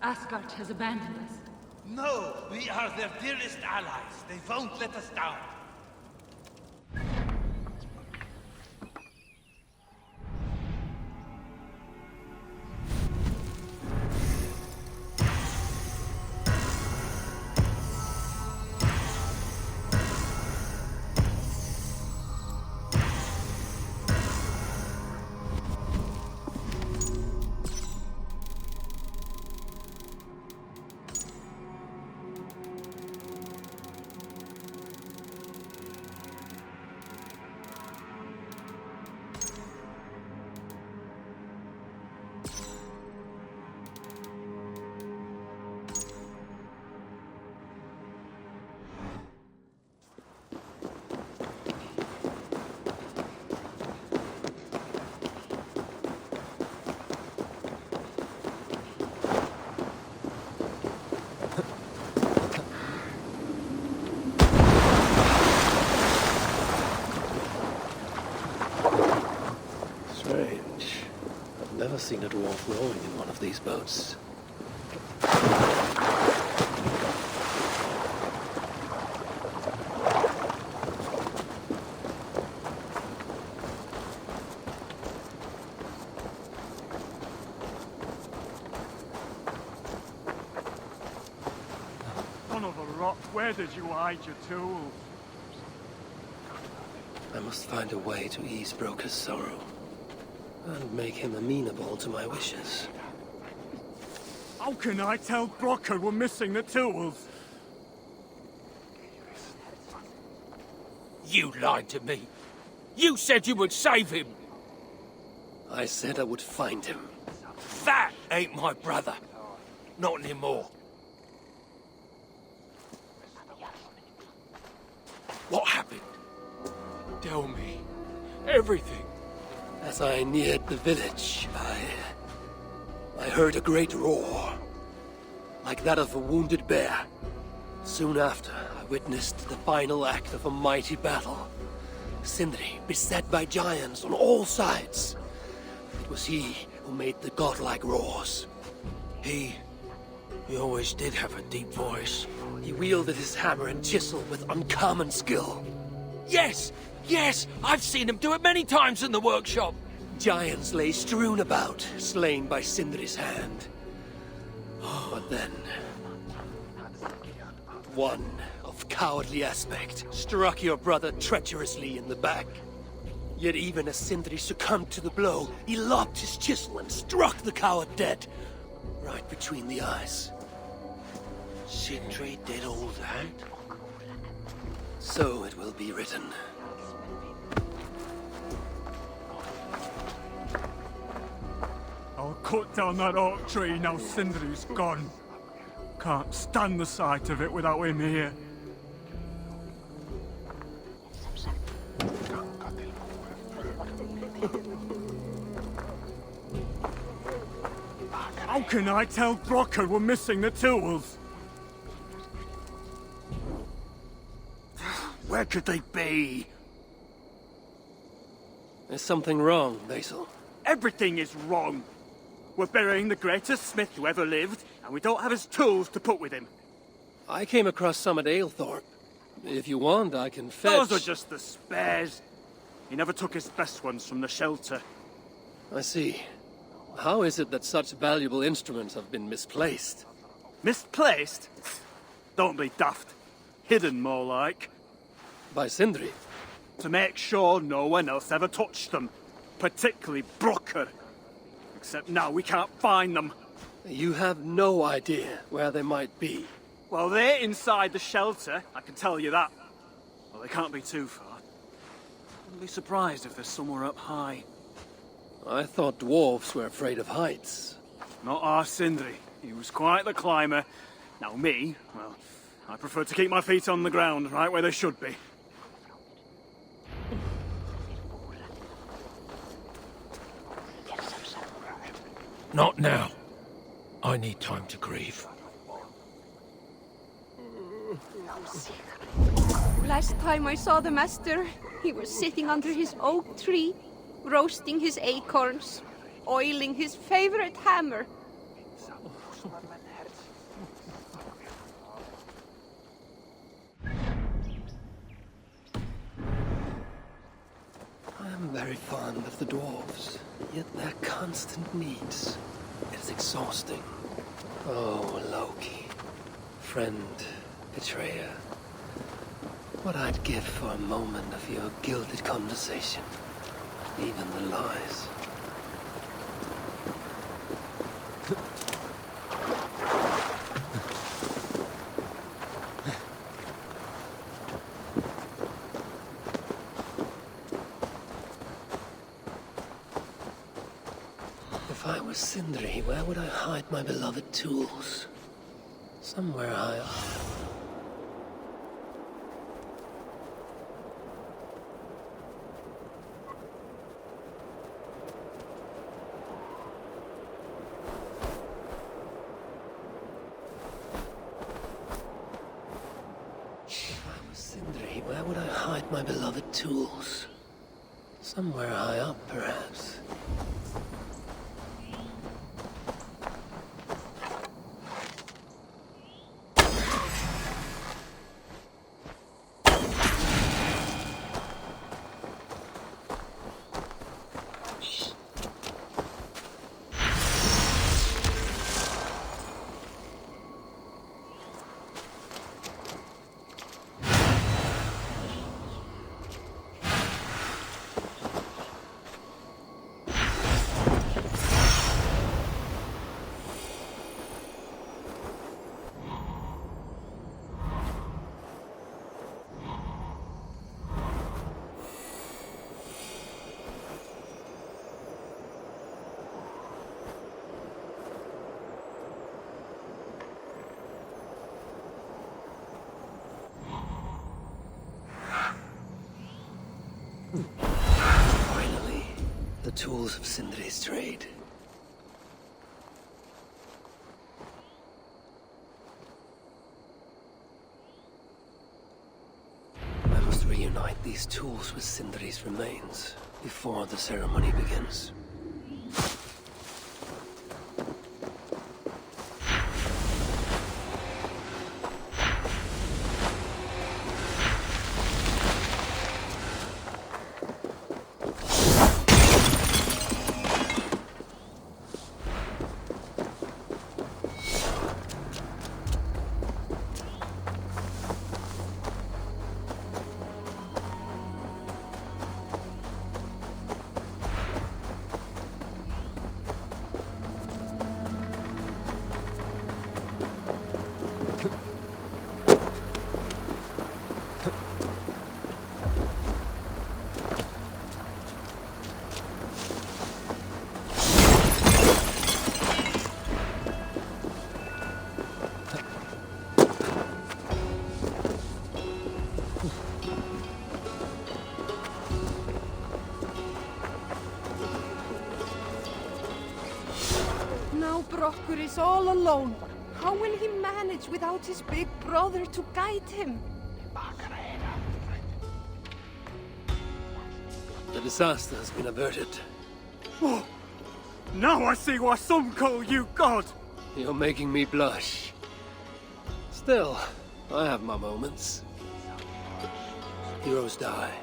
Asgard has abandoned us. No, we are their dearest allies. They won't let us down. Never seen a dwarf rowing in one of these boats. Son of a rock, where did you hide your tools? I must find a way to ease Broker's sorrow. And make him amenable to my wishes. How can I tell Broker we're missing the tools? You lied to me. You said you would save him. I said I would find him. That ain't my brother. Not anymore. What happened? Tell me. Everything. As I neared the village, I heard a great roar, like that of a wounded bear. Soon after, I witnessed the final act of a mighty battle. Sindri, beset by giants on all sides. It was he who made the godlike roars. He always did have a deep voice. He wielded his hammer and chisel with uncommon skill. Yes! Yes! I've seen him do it many times in the workshop! Giants lay strewn about, slain by Sindri's hand. But then, one of cowardly aspect struck your brother treacherously in the back. Yet even as Sindri succumbed to the blow, he lobbed his chisel and struck the coward dead, right between the eyes. Sindri did all that? So it will be written. I'll cut down that oak tree now Sindri's gone. Can't stand the sight of it without him here. How can I tell Broker we're missing the tools? Where could they be? There's something wrong, Basil. Everything is wrong. We're burying the greatest smith who ever lived, and we don't have his tools to put with him. I came across some at Aylthorpe. If you want, I can fetch... Those are just the spares. He never took his best ones from the shelter. I see. How is it that such valuable instruments have been misplaced? Misplaced? Don't be daft. Hidden, more like. By Sindri? To make sure no one else ever touched them. Particularly Broker. Except now we can't find them. You have no idea where they might be. Well, they're inside the shelter, I can tell you that. Well, they can't be too far. I'd be surprised if they're somewhere up high. I thought dwarves were afraid of heights. Not our Sindri. He was quite the climber. Now me, well, I prefer to keep my feet on the ground, right where they should be. Not now. I need time to grieve. Last time I saw the master, he was sitting under his oak tree, roasting his acorns, oiling his favorite hammer. very fond of the dwarves, yet their constant needs is exhausting. Oh, Loki. Friend, betrayer. What I'd give for a moment of your gilded conversation. Even the lies. If I were Sindri, where would I hide my beloved tools? Somewhere high up. If I were Sindri, where would I hide my beloved tools? Somewhere high up, perhaps. Finally, the tools of Sindri's trade. I must reunite these tools with Sindri's remains before the ceremony begins. Brokkur is all alone. How will he manage without his big brother to guide him? The disaster has been averted. Oh, now I see why some call you God! You're making me blush. Still, I have my moments. Heroes die,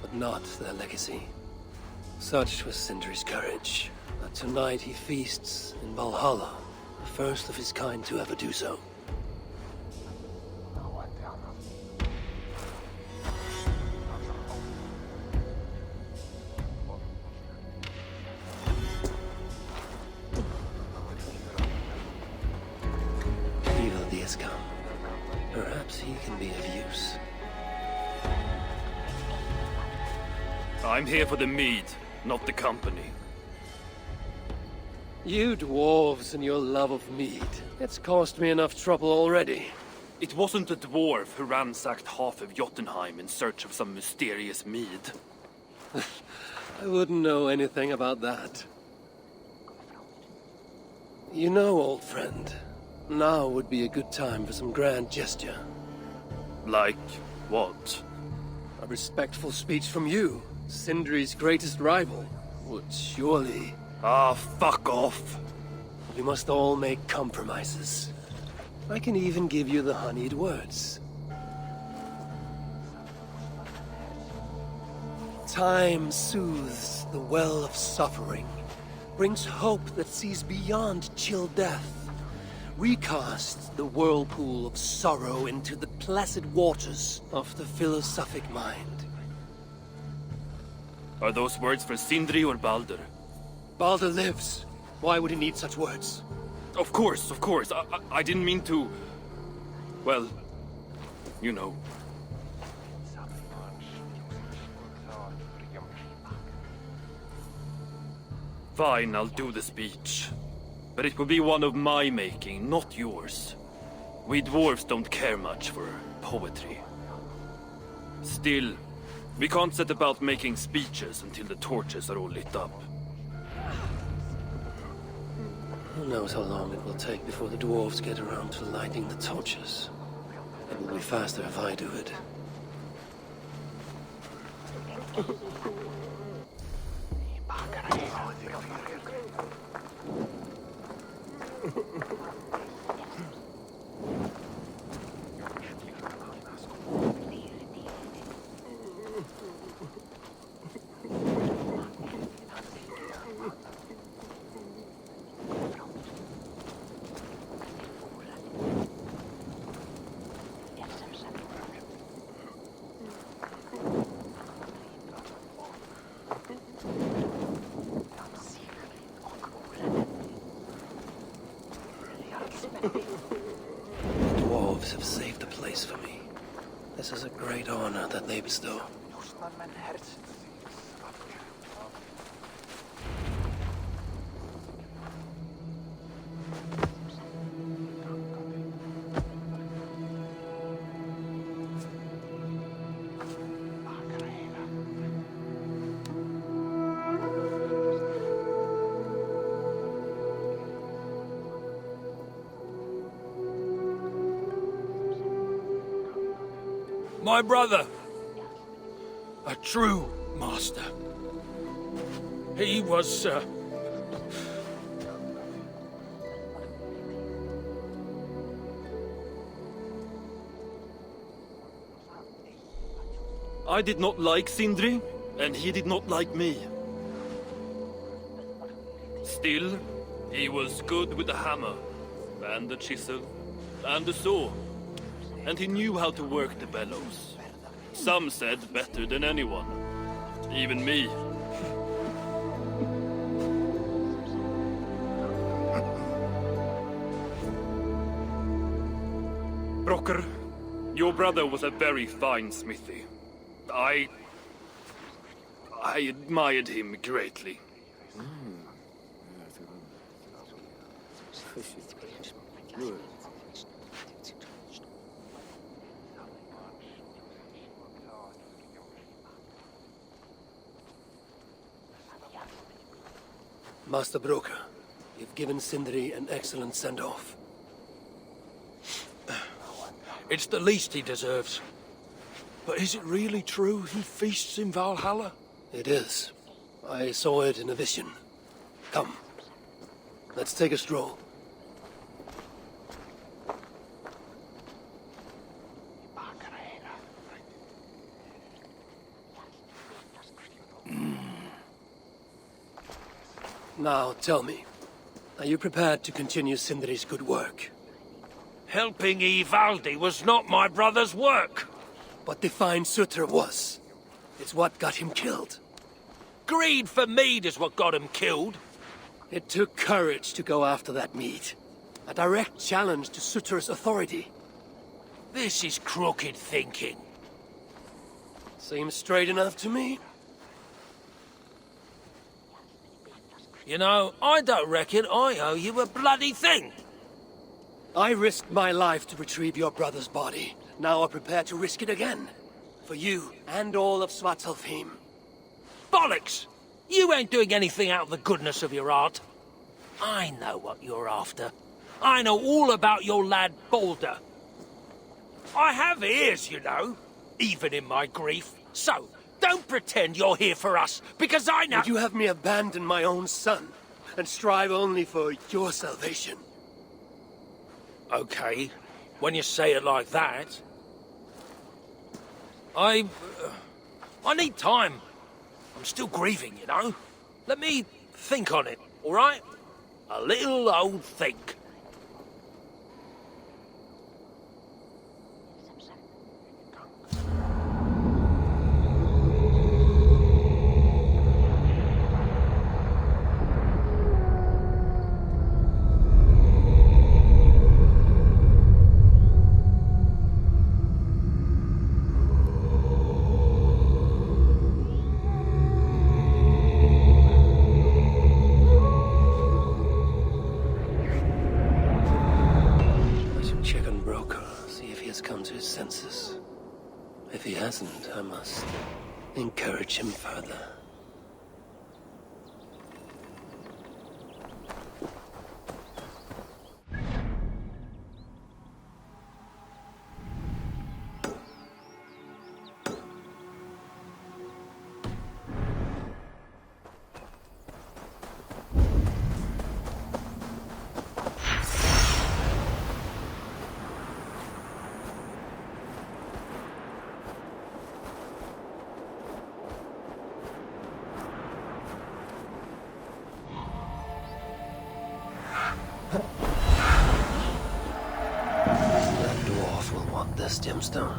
but not their legacy. Such was Sindri's courage. But tonight he feasts in Valhalla, the first of his kind to ever do so. Evil days come. Perhaps he can be of use. I'm here for the mead, not the company. You dwarves and your love of mead. It's caused me enough trouble already. It wasn't a dwarf who ransacked half of Jotunheim in search of some mysterious mead. I wouldn't know anything about that. You know, old friend, now would be a good time for some grand gesture. Like what? A respectful speech from you, Sindri's greatest rival, would surely... Ah, fuck off! We must all make compromises. I can even give you the honeyed words. Time soothes the well of suffering, brings hope that sees beyond chill death, recasts the whirlpool of sorrow into the placid waters of the philosophic mind. Are those words for Sindri or Baldur? Baldur lives. Why would he need such words? Of course, of course. I didn't mean to... Well, you know. Fine, I'll do the speech. But it will be one of my making, not yours. We dwarves don't care much for poetry. Still, we can't set about making speeches until the torches are all lit up. Who knows how long it will take before the dwarves get around to lighting the torches. It will be faster if I do it. The dwarves have saved the place for me. This is a great honor that they bestow. My brother. A true master. He was, I did not like Sindri, and he did not like me. Still, he was good with the hammer, and the chisel, and the saw. And he knew how to work the bellows. Some said better than anyone. Even me. Brocker, your brother was a very fine smithy. I admired him greatly. Master Broker, you've given Sindri an excellent send-off. it's the least he deserves. But is it really true he feasts in Valhalla? It is. I saw it in a vision. Come, let's take a stroll. Now, tell me, are you prepared to continue Sindri's good work? Helping Ivaldi was not my brother's work. But to find Sutra was. It's what got him killed. Greed for mead is what got him killed. It took courage to go after that mead. A direct challenge to Sutra's authority. This is crooked thinking. Seems straight enough to me. You know, I don't reckon I owe you a bloody thing. I risked my life to retrieve your brother's body. Now I'm prepared to risk it again. For you and all of Svartalfheim. Bollocks! You ain't doing anything out of the goodness of your heart. I know what you're after. I know all about your lad Baldur. I have ears, you know, even in my grief. So, don't pretend you're here for us, because I know— Would you have me abandon my own son, and strive only for your salvation? Okay, when you say it like that. I need time. I'm still grieving, you know. Let me think on it, all right? A little old think. Senses. If he hasn't, I must encourage him further. This gemstone.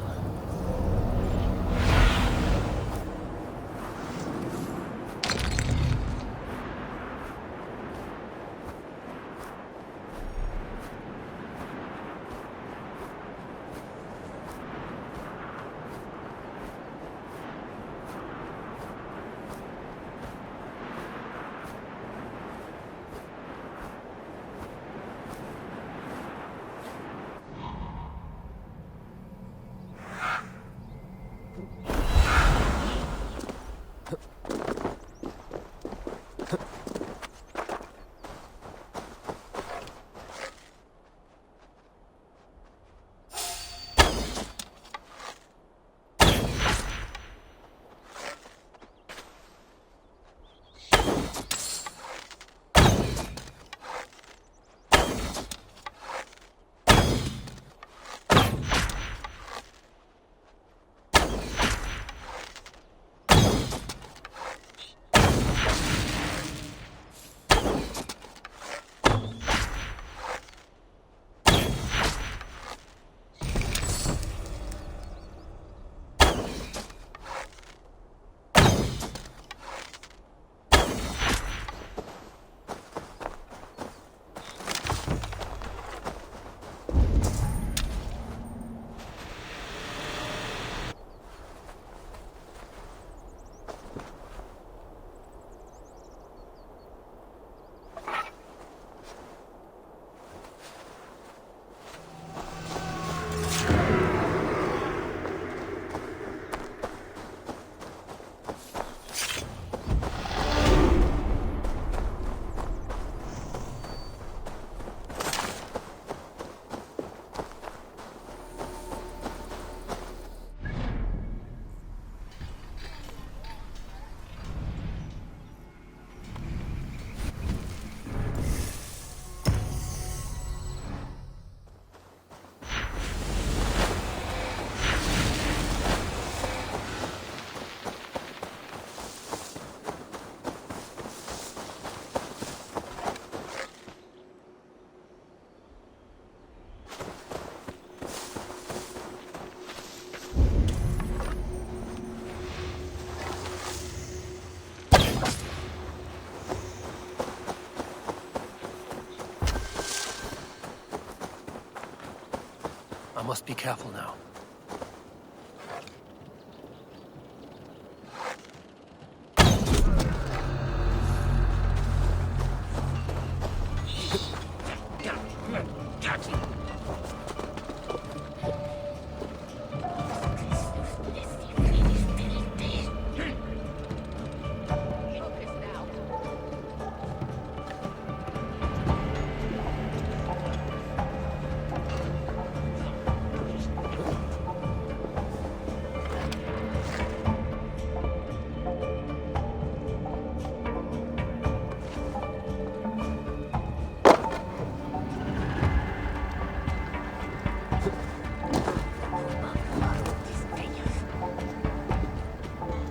I must be careful now.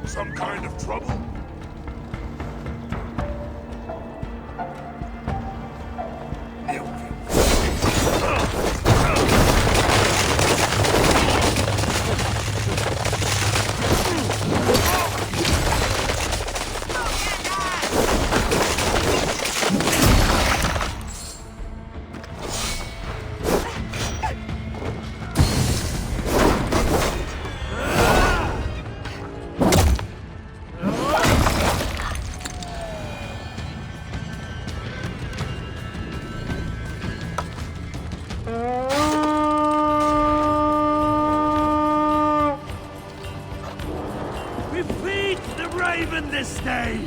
Some kind of trouble? We feed the raven this day!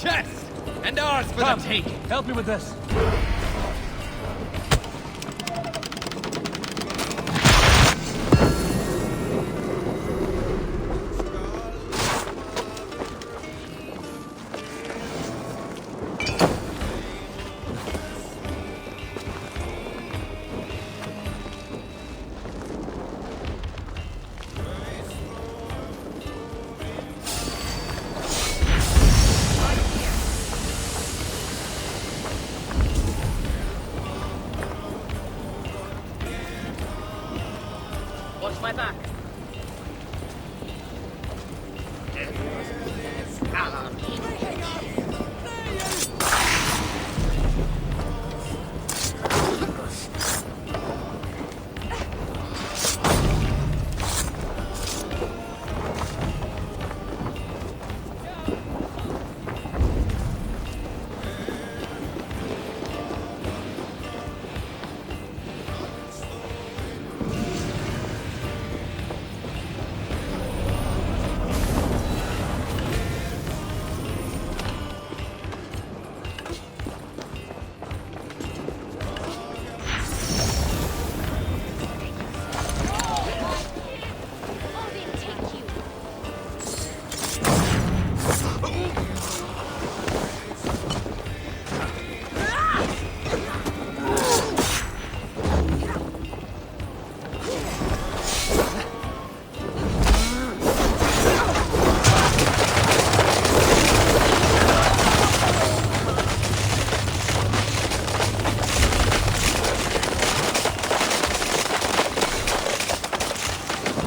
Chest! And ours for the taking! Help me with this. Watch my back.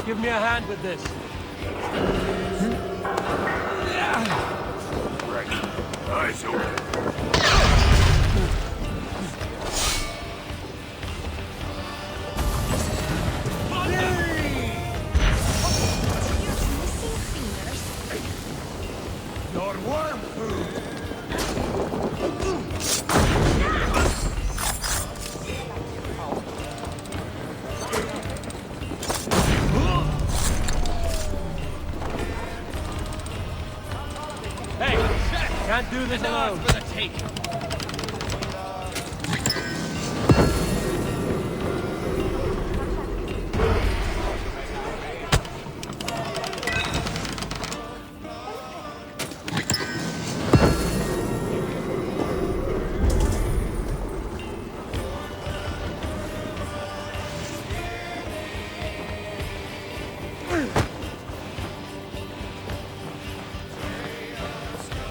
Give me a hand with this. Eyes open. Your worm food! Can't do this alone. For the taking.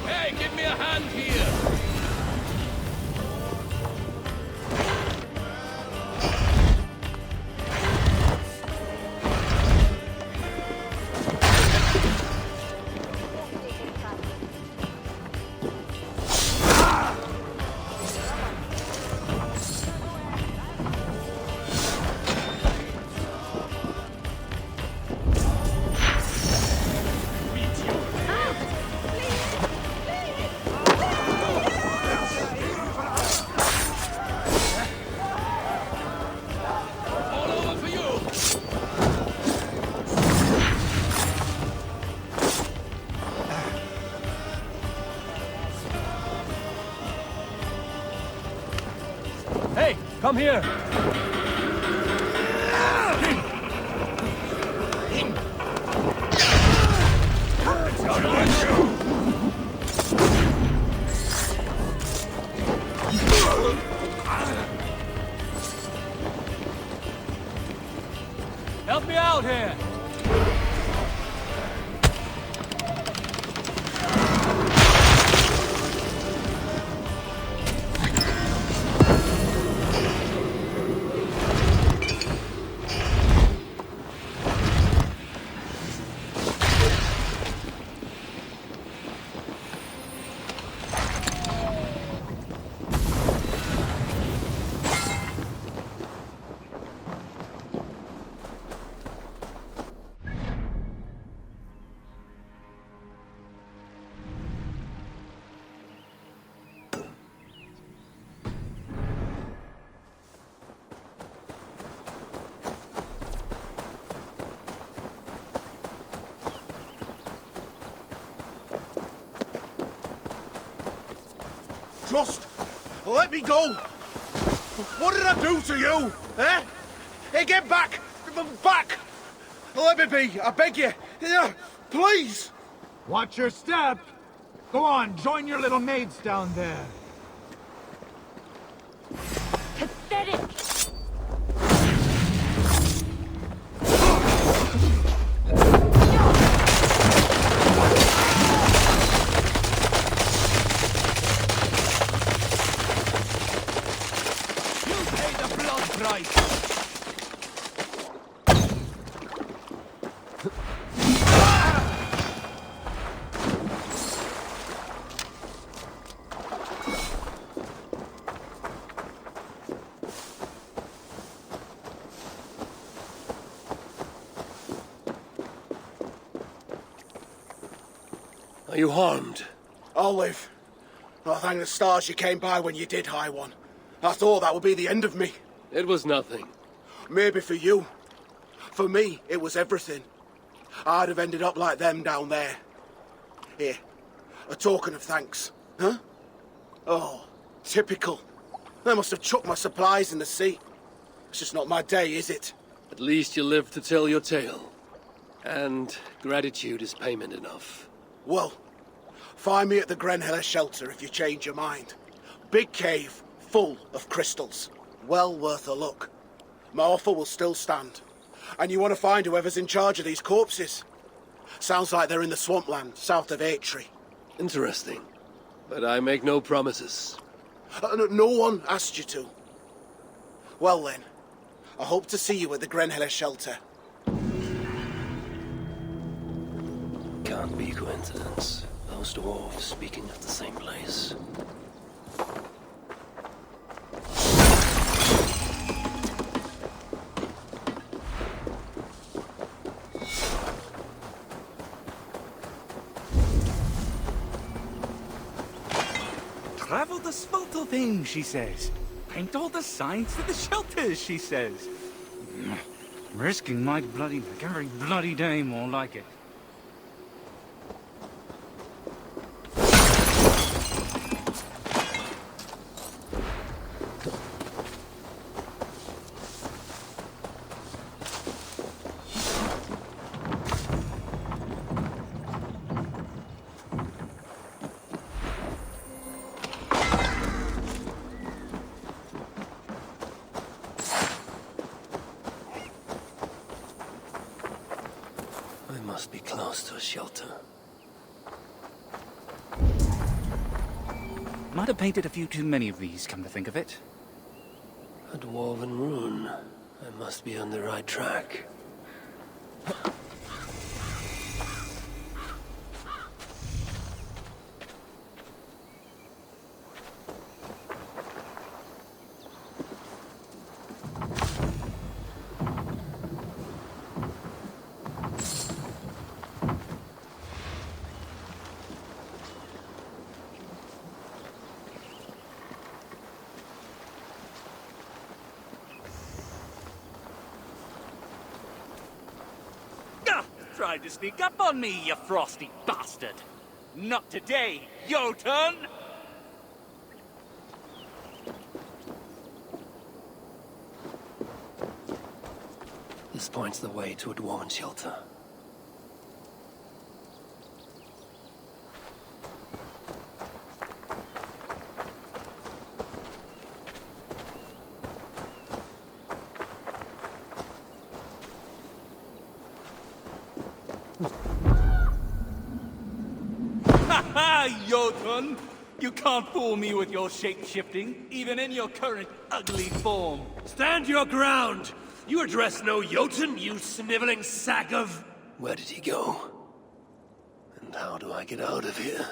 Hey, give me a hand here! Hey, come here. Help me out here! Just let me go. What did I do to you? Eh? Hey, get back! Back! Let me be, I beg you. Yeah, please! Watch your step! Go on, join your little mates down there. Pathetic! Are you harmed? I'll live. Oh, thank the stars you came by when you did, High One. I thought that would be the end of me. It was nothing. Maybe for you. For me, it was everything. I'd have ended up like them down there. Here, a token of thanks. Huh? Oh, typical. They must have chucked my supplies in the sea. It's just not my day, is it? At least you lived to tell your tale. And gratitude is payment enough. Well, find me at the Grenhella shelter if you change your mind. Big cave, full of crystals. Well worth a look. My offer will still stand. And you want to find whoever's in charge of these corpses. Sounds like they're in the swampland south of Atri. Interesting. But I make no promises. No one asked you to. Well then, I hope to see you at the Grenhella shelter. Can't be coincidence. Those dwarves speaking of the same place. Travel the spaltal thing, she says. Paint all the signs to the shelters, she says. Risking my bloody neck every bloody day, more like it. Must be close to a shelter. Might have painted a few too many of these, come to think of it. A dwarven rune. I must be on the right track. Tried to sneak up on me, you frosty bastard! Not today, Jotun! This points the way to a dwarven shelter. Jotun! You can't fool me with your shape-shifting, even in your current ugly form. Stand your ground! You address no Jotun, you sniveling sack of... Where did he go? And how do I get out of here?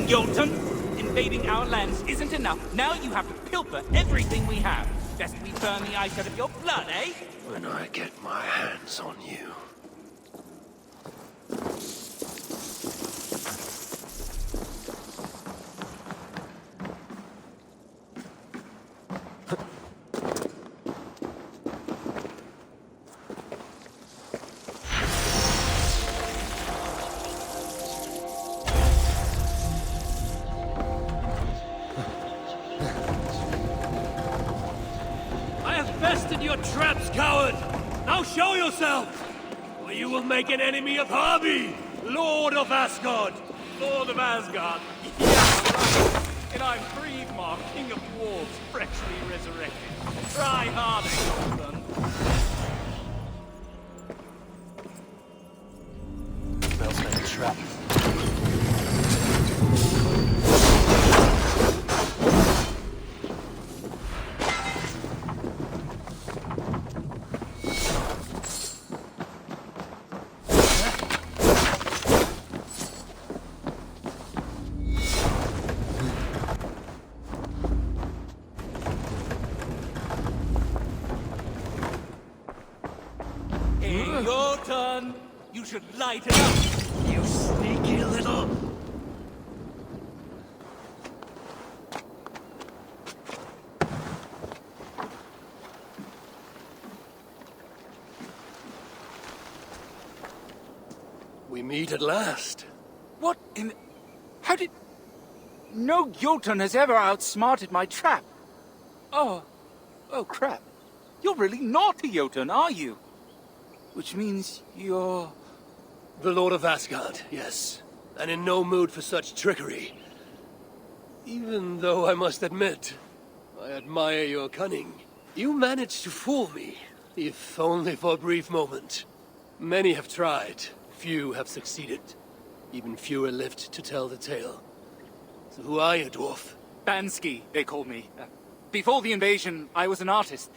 Jotun! Invading our lands isn't enough. Now you have to pilfer everything we have. Best we burn the ice out of your blood, eh? When I get my hands on you. Your traps, coward! Now show yourself! Or you will make an enemy of Harvey, Lord of Asgard! Lord of Asgard? Yeah, right. And I'm Friedmar, King of Dwarves, freshly resurrected. Try harder, Jotun. Smells like a trap. Jotun, you should light it up. You sneaky little... We meet at last. What in... How did... No Jotun has ever outsmarted my trap. Oh crap. You're really not a Jotun, are you? Which means you're... The Lord of Asgard, yes. And in no mood for such trickery. Even though I must admit, I admire your cunning. You managed to fool me, if only for a brief moment. Many have tried, few have succeeded. Even fewer lived to tell the tale. So who are you, dwarf? Bansky, they called me. Before the invasion, I was an artist.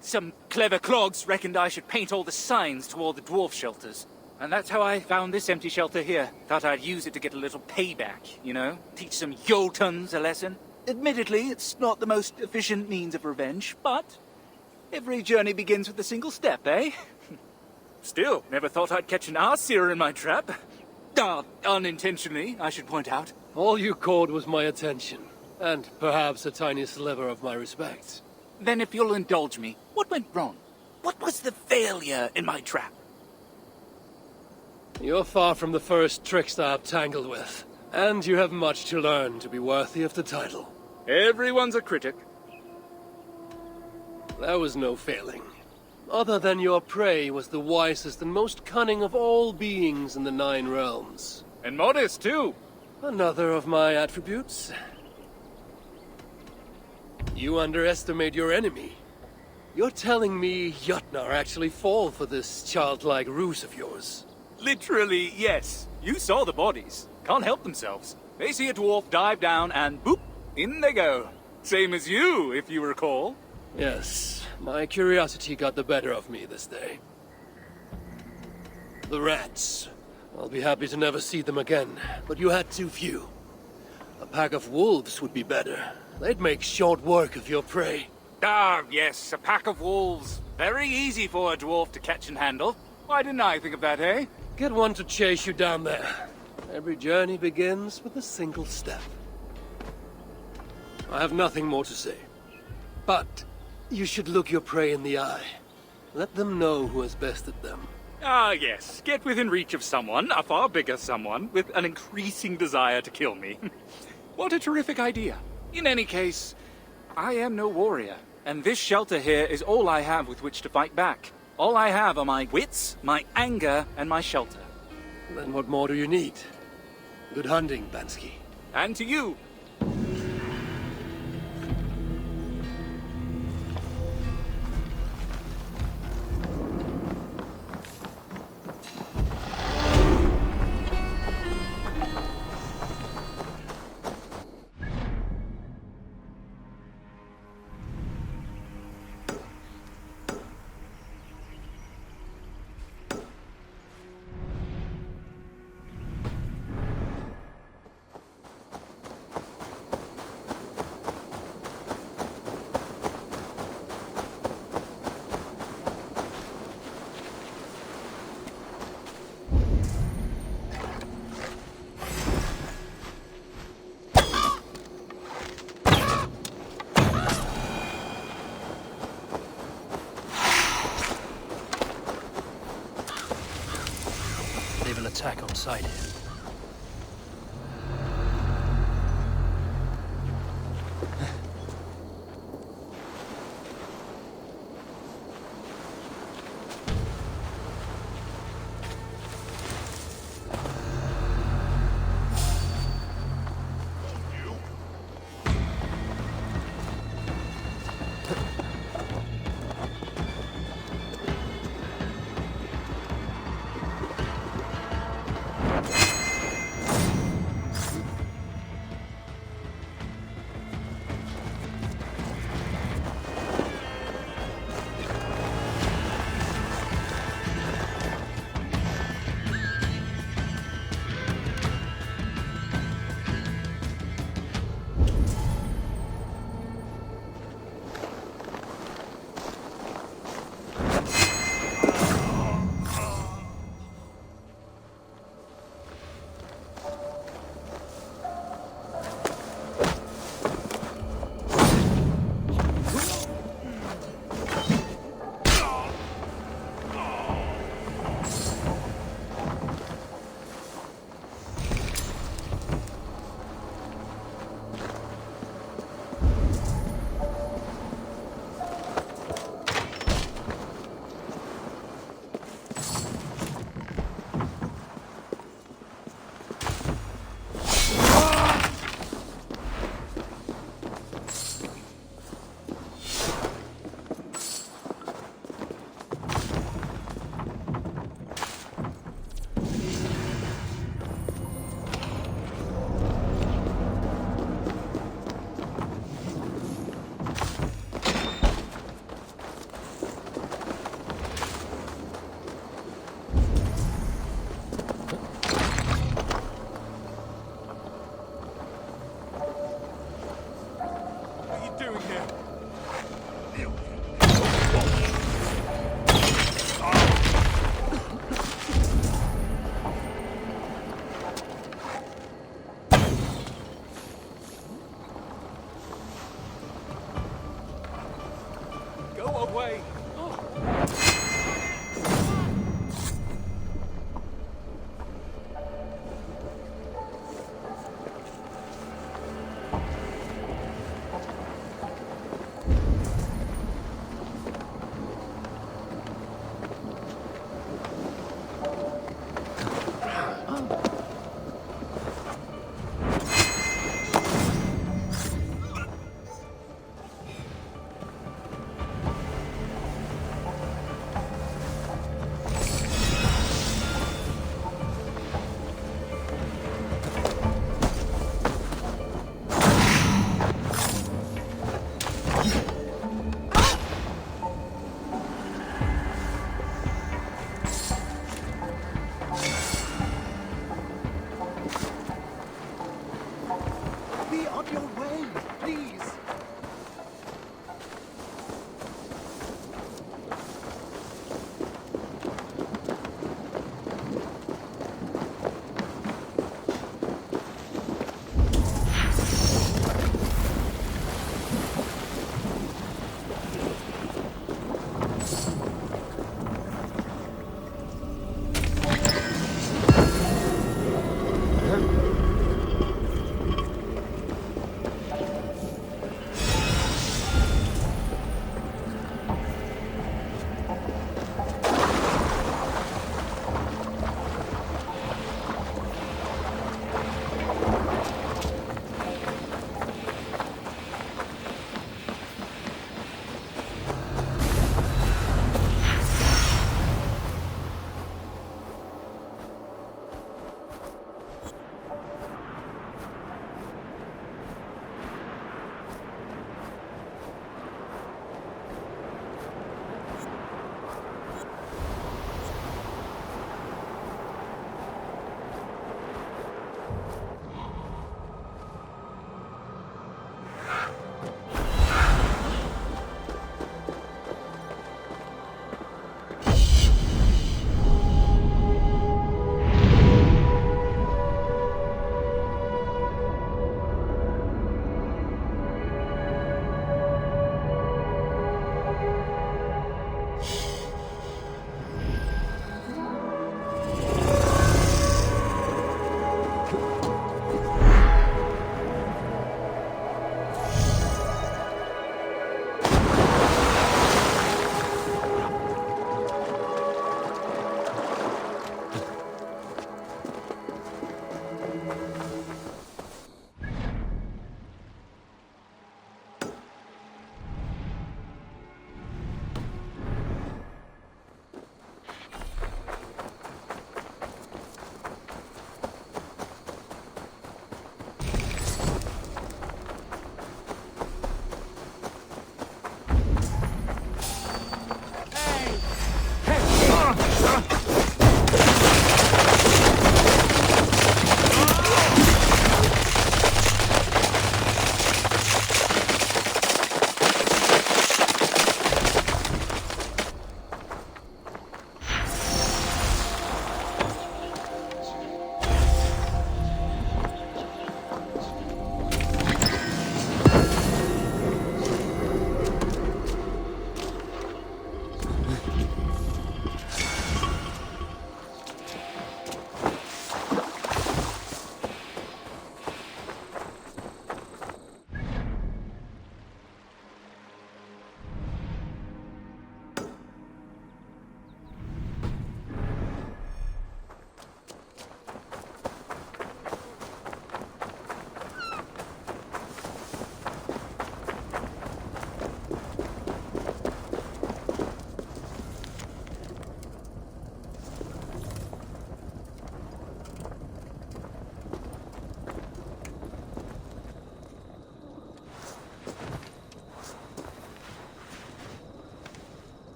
Some clever clogs reckoned I should paint all the signs to all the dwarf shelters. And that's how I found this empty shelter here. Thought I'd use it to get a little payback, you know? Teach some Jotuns a lesson. Admittedly, it's not the most efficient means of revenge, but every journey begins with a single step, eh? Still, never thought I'd catch an Aesir in my trap. Unintentionally, I should point out. All you caught was my attention, and perhaps a tiny sliver of my respect. Then if you'll indulge me, what went wrong? What was the failure in my trap? You're far from the first trickster I've tangled with, and you have much to learn to be worthy of the title. Everyone's a critic. There was no failing. Other than your prey was the wisest and most cunning of all beings in the 9 realms. And modest, too. Another of my attributes. You underestimate your enemy. You're telling me Jotnar actually fall for this childlike ruse of yours? Literally, yes. You saw the bodies. Can't help themselves. They see a dwarf dive down and boop, in they go. Same as you, if you recall. Yes, my curiosity got the better of me this day. The rats. I'll be happy to never see them again, but you had too few. A pack of wolves would be better. They'd make short work of your prey. Ah, yes, a pack of wolves. Very easy for a dwarf to catch and handle. Why didn't I think of that, eh? Get one to chase you down there. Every journey begins with a single step. I have nothing more to say. But you should look your prey in the eye. Let them know who has bested them. Ah, yes. Get within reach of someone, a far bigger someone, with an increasing desire to kill me. What a terrific idea. In any case, I am no warrior, and this shelter here is all I have with which to fight back. All I have are my wits, my anger, and my shelter. Then what more do you need? Good hunting, Bansky. And to you. Attack on sight here. Go away!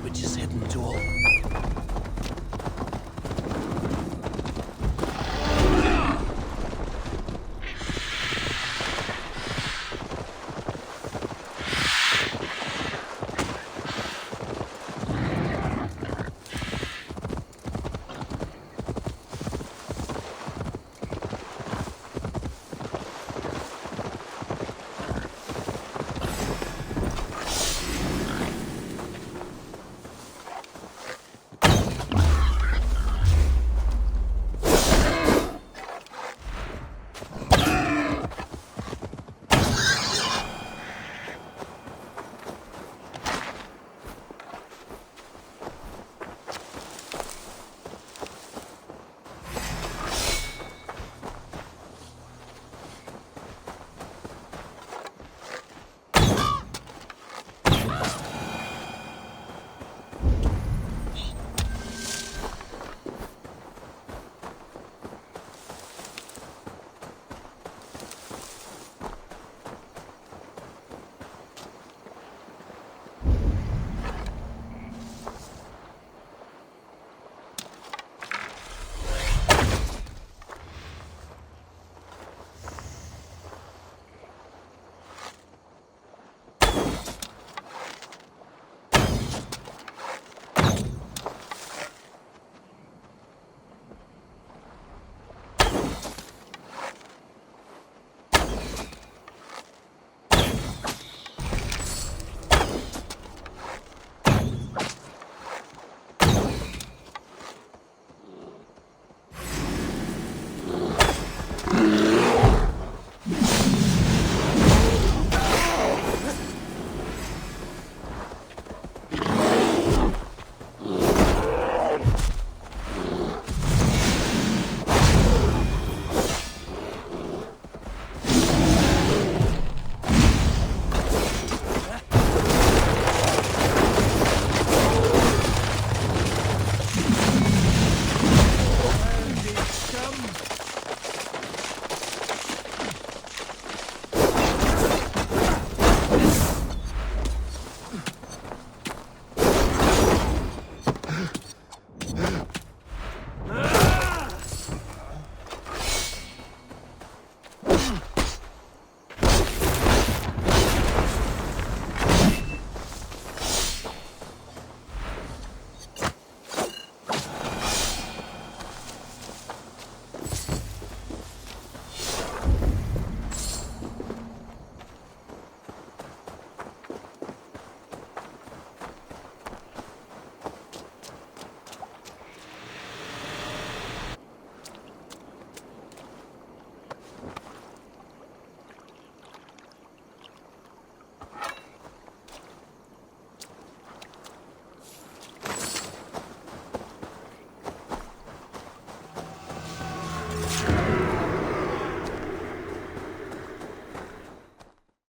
Which is hidden to all